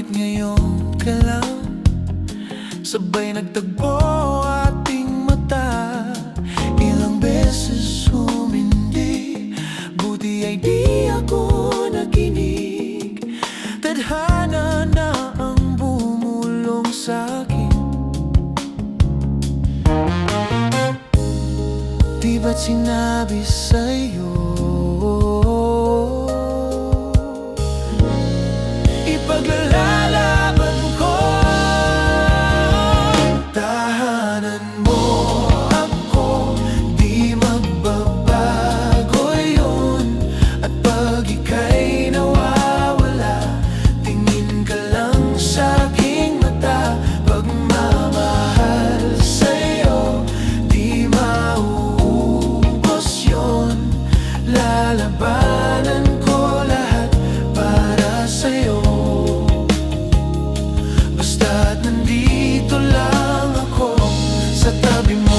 bakit ngayon ka lang sabay nagtagpo ating mata? Ilang beses humindi, buti ay di ako nakinig. Tadhana na ang bumulong sa'kin. Di ba't sinabi sa'yo ipaglalaban ko? Tahanan mo ako, di magbabago yun. At pag ika'y nawawala, tingin ka lang sa'king mata. Pagmamahal sa'yo, di mauubos yun. Lalabanan ko lahat para sa'yo. Basta't nandito lang ako sa tabi mo.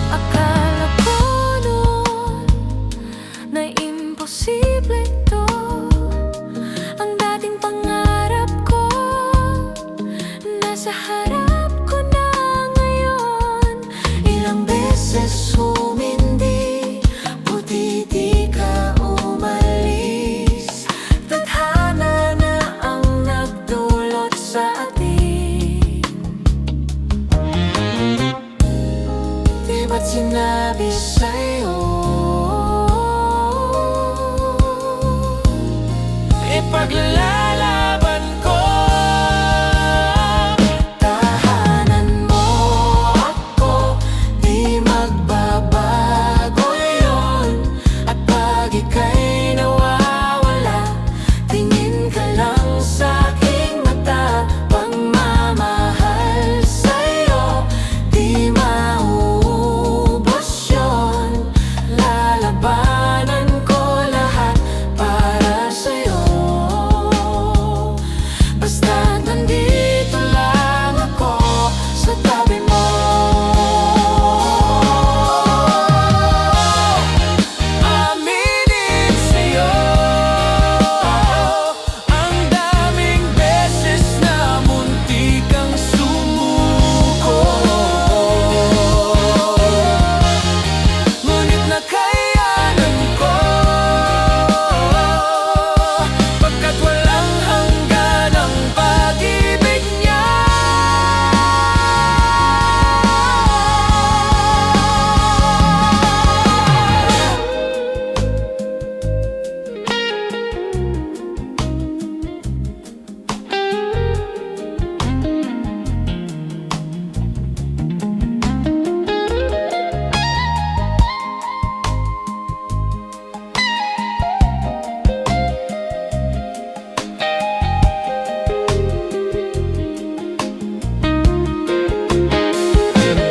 Akala ko noon na imposible to, ang dating pangarap ko nasa harap ko na ngayon. Ilang beses humindi, buti di ka umalis. Tadhana na ang nagdulot sa atin. Di ba't sinabi sa'yo Ipaglalaban ko. tahanan mo ako, di magbabago yun. At pag ika'y nawawala, tingin ka lang sa'king mata. Pagmamahal sa'yo, di mauubos yun. Lalabanan ko lahat para sa'yo. Basta't nandito lang ako sa tabi mo. Aminin sa'yo, ang daming beses na muntik kang sumuko. Ngunit nakayanan ko, pagkat walang hanggan ang pag-ibig niya.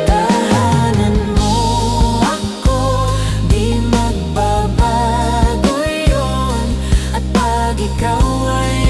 Tahanan mo ako, di magbabago yun. At pag ikaw ay